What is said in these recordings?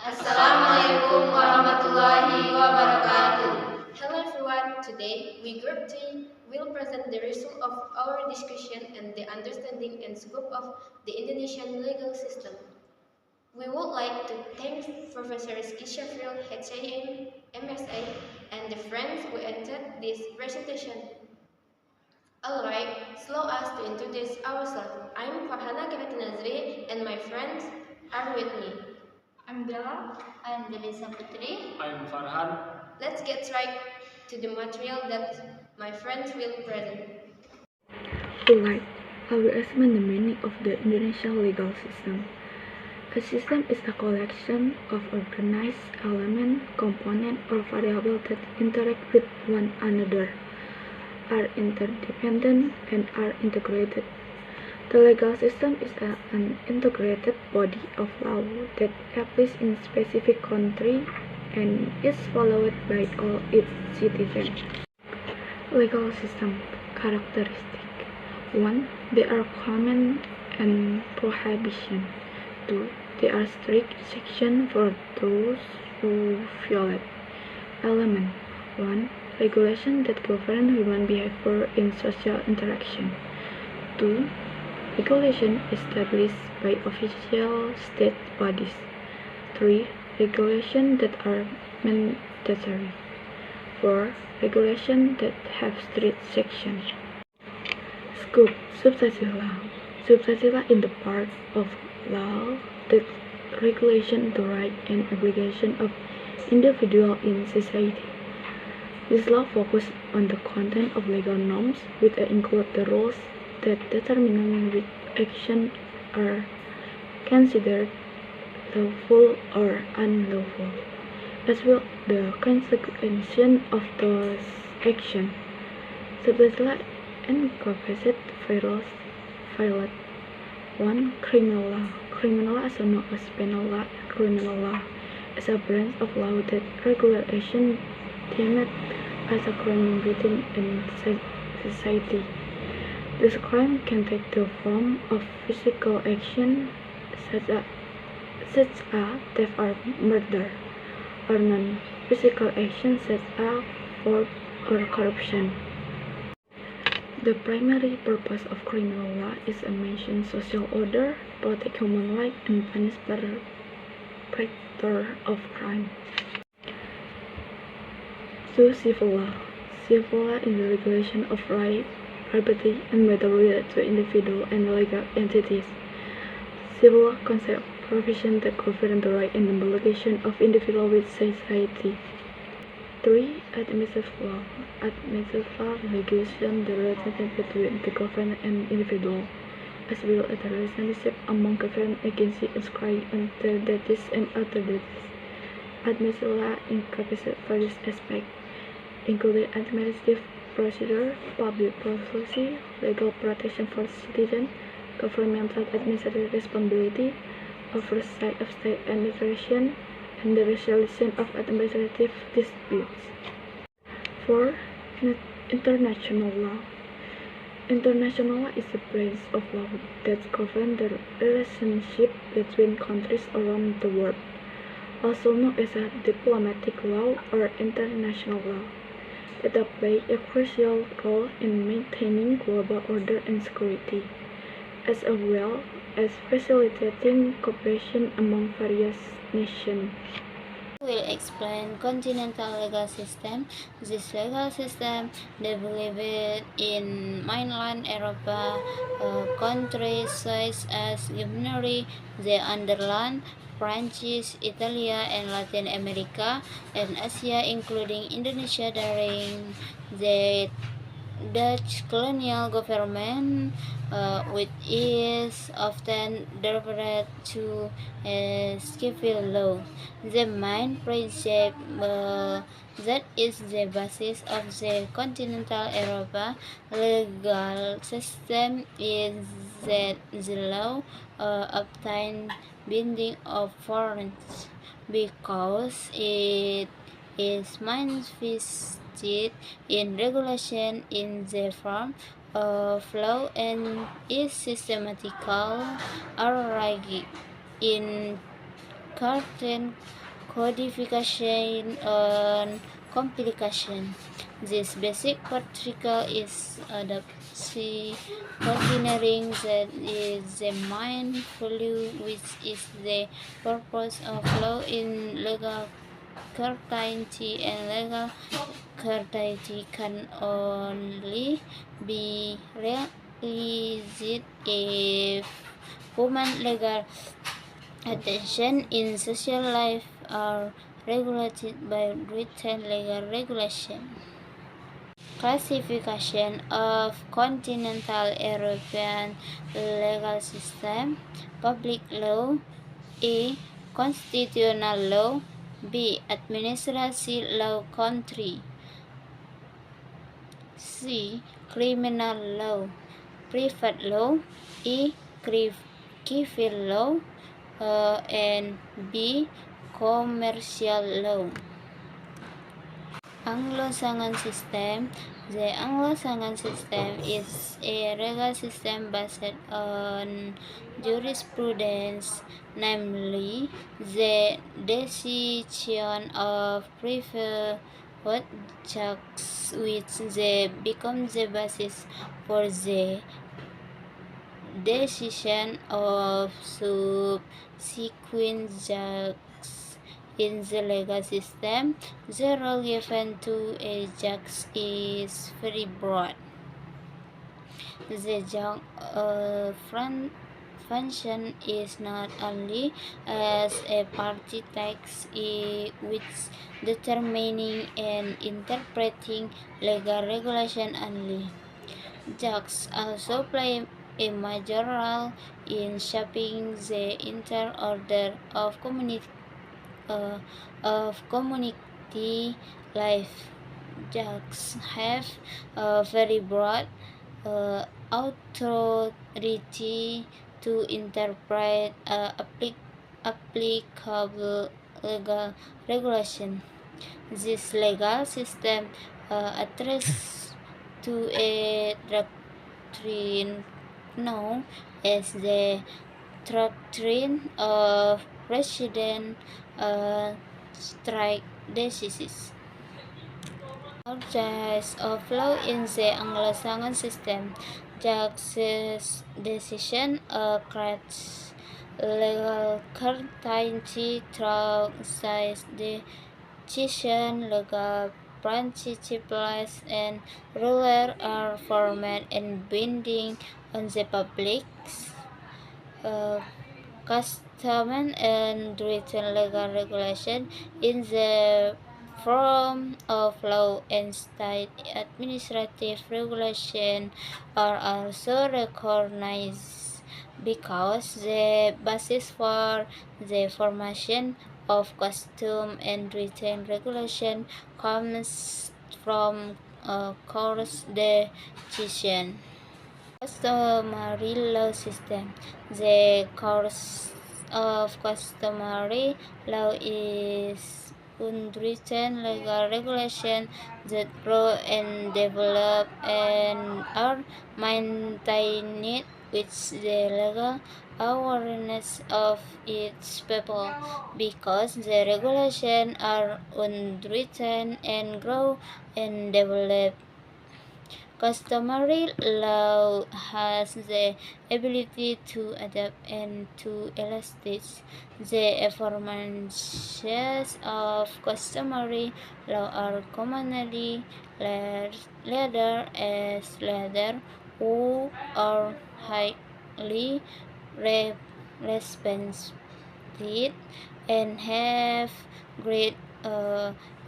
Assalamualaikum warahmatullahi wabarakatuh. Hello everyone, today we group 3 will present the result of our discussion and the understanding and scope of the Indonesian legal system. We would like to thank Professor Rizky Syafril, HAM, MSA, and the friends who entered this presentation. Alright, slow us to introduce ourselves. I'm Farhana Kinatinazri and my friends are with me. I'm Bella. I'm Delisa Putri. I'm Farhan. Let's get right to the material that my friends will present. Alright, I will explain the meaning of the Indonesian legal system. A system is a collection of organized elements, components, or variables that interact with one another, are interdependent, and are integrated. The legal system is an integrated body of law that applies in specific country and is followed by all its citizens. Legal system characteristic 1. There are command and prohibition. 2. There are strict sections for those who violate. Element 1. Regulation that govern human behavior in social interaction. 2. Regulation established by official state bodies. 3. Regulation that are mandatory. 4. Regulation that have strict sections. Scope substantive law. Substantive law is the part of law that regulation the right and obligation of individual in society. This law focuses on the content of legal norms, which include the rules that determine which actions are considered lawful or unlawful, as well the consequences of those actions. Substantive law encompasses various fields. 1. Criminal law. Criminal law, also known as penal law, criminal law, is a branch of law that regulates actions deemed as a crime within a society. This crime can take the form of physical action such as theft or murder, or non-physical action such as fraud or corruption. The primary purpose of criminal law is to maintain social order, protect human rights, and punish perpetrators of crime. 2. Civil law. Civil law is the regulation of rights, property, and matters related to individuals and legal entities. Civil law contains provisions that govern the rights and obligation of individuals with society. 3. Administrative law. Administrative law regulates the relationship between the government and individual, as well as the relationship among government agencies inscribed on their duties and authorities. Administrative law encompasses various aspects, including administrative procedure, public policy, legal protection for citizens, governmental administrative responsibility, oversight of state administration, and the resolution of administrative disputes. 4. International law. International law is a branch of law that governs the relationship between countries around the world, also known as a diplomatic law or international law, that play a crucial role in maintaining global order and security, as well as facilitating cooperation among various nations. Will explain continental legal system. This legal system developed in mainland Europa, countries such as Germany, the Netherlands, France, Italy, and Latin America, and Asia, including Indonesia during the Dutch colonial government, which is often referred to as civil law. The main principle that is the basis of the continental Europa legal system is that the law obtains binding of foreigners because it is manifested in regulation in the form of law and is systematical or in curtain codification and complication. This basic particle is adaptation engineering that is the main value, which is the purpose of law in legal certainty, and legal certainty can only be realized if human legal attention in social life are regulated by written legal regulation. Classification of continental European legal system: public law. A. Constitutional law. B. Administrative law country. C. Criminal law. Private law. E. Civil law. And B. Commercial law. Anglo-Saxon system. The Anglo-Saxon system is a legal system based on jurisprudence, namely the decision of private judges, which become the basis for the decision of subsequent judges. In the legal system, the role given to a judge is very broad. The judge function is not only as a party text which determining and interpreting legal regulation only. Judges also play a major role in shaping the entire order of community life. Judges have a very broad authority to interpret applicable legal regulation. This legal system addresses to a doctrine known as the doctrine of precedent strike decisions. Judges of law in the Anglo-Saxon system. Judges' decision creates legal certainty through such decision. Legal principles and rules are formed and binding on the public's custom and written legal regulation in the form of law, and state administrative regulation are also recognized because the basis for the formation of custom and written regulation comes from court's decision. Customary law system. The course of customary law is unwritten legal regulation that grow and develop and are maintained with the legal awareness of its people. Because the regulations are unwritten and grow and develop, customary law has the ability to adapt and to elastic. The aforementioned of customary law are commonly leather as leather, who are highly respected and have great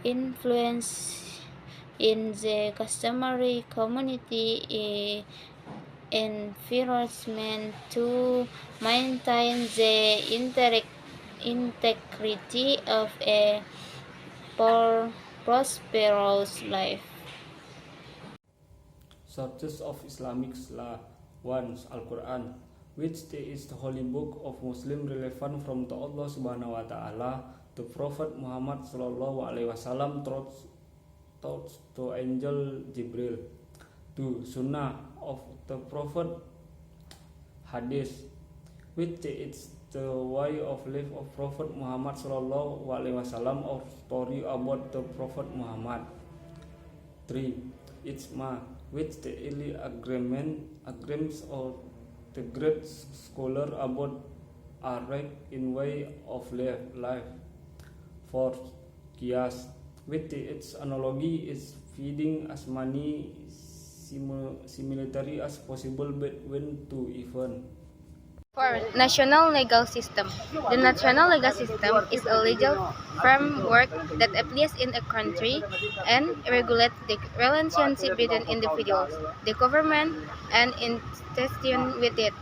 influence in the customary community environment to maintain the integrity of a prosperous life. Sources of Islamic law. 1. Al-Quran, which is the holy book of Muslim relevant from to Allah Subhanahu wa Ta'ala, to Prophet Muhammad Sallallahu Alaihi Wasallam taught to angel Jibril. 2. Sunnah of the Prophet, hadith, which is the way of life of Prophet Muhammad Sallallahu Alaihi Wasallam or story about the Prophet Muhammad. 3. Ijma, which the early agreements of the great scholar about a right in way of life. 4. Qiyas, with its analogy is feeding as many similarity as possible between two events. 4. National legal system. The national legal system is a legal framework that applies in a country and regulates the relationship between individuals, the government, and institutions with it.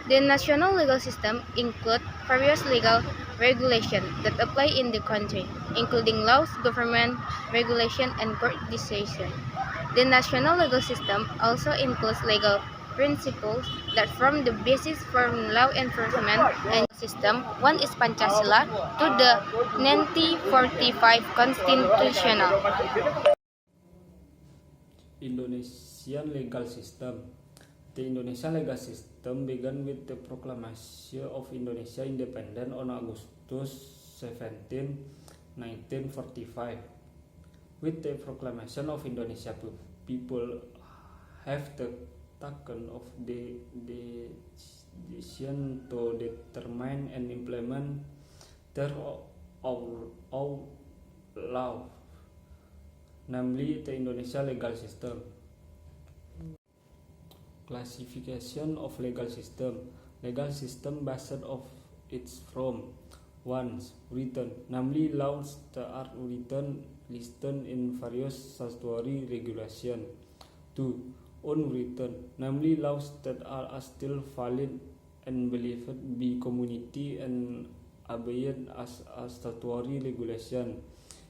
The national legal system includes various legal regulations that apply in the country, including laws, government regulation, and court decisions. The national legal system also includes legal principles that form the basis for law enforcement and system. One is Pancasila to the 1945 Constitutional. Indonesian legal system. The Indonesian legal system began with the proclamation of Indonesia independent on Augustus 17, 1945. With the proclamation of Indonesia, people have taken of the decision to determine and implement their own law, namely the Indonesia legal system. Classification of legal system. Legal system based of its from 1. Written, namely laws that are written listed in various statutory regulation. 2. Unwritten, namely laws that are still valid and believed by community and obeyed as a statutory regulation,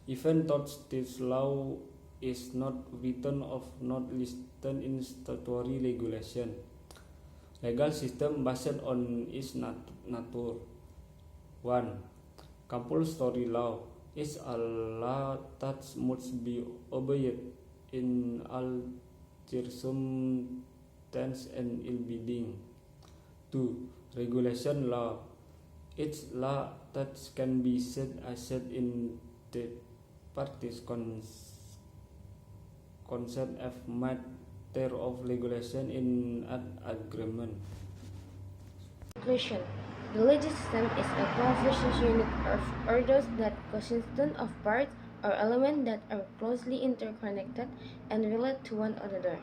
even though this law is not written or not listed in statutory regulation. Legal system based on its nature. 1. Compulsory law is a law that must be obeyed in all circumstances and in binding. 2. Regulation law. It's law that can be set aside in the parties' consent of matter of regulation in an agreement. Conclusion. The legal system is a complex unit of orders that consist of parts or elements that are closely interconnected and relate to one another.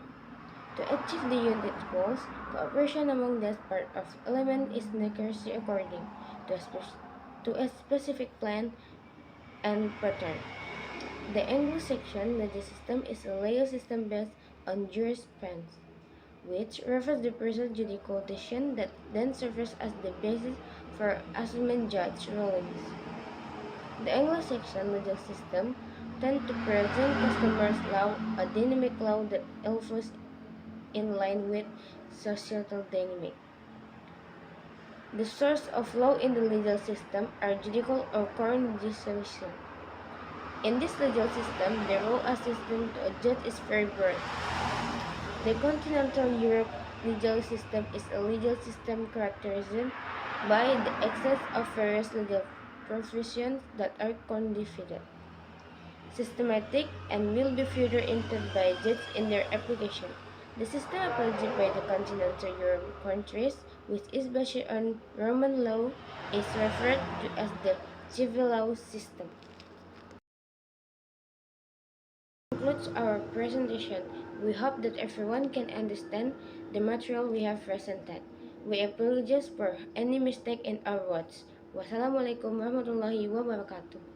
To achieve the unit goals, cooperation among these part of elements is necessary according to a specific plan and pattern. The Anglo-Saxon legal system is a legal system based on jurisprudence, which refers to the present judicial decision that then serves as the basis for assessment judge rulings. The Anglo-Saxon legal system tends to present customary law, a dynamic law that evolves in line with societal dynamic. The source of law in the legal system are judicial or court decisions. In this legal system, the role assistant to a judge is very broad. The continental Europe legal system is a legal system characterized by the excess of various legal professions that are codified, systematic, and will be further entered by judges in their application. The system applied by the continental Europe countries, which is based on Roman law, is referred to as the civil law system. Concludes our presentation. We hope that everyone can understand the material we have presented. We apologize for any mistake in our words. Wassalamualaikum warahmatullahi wabarakatuh.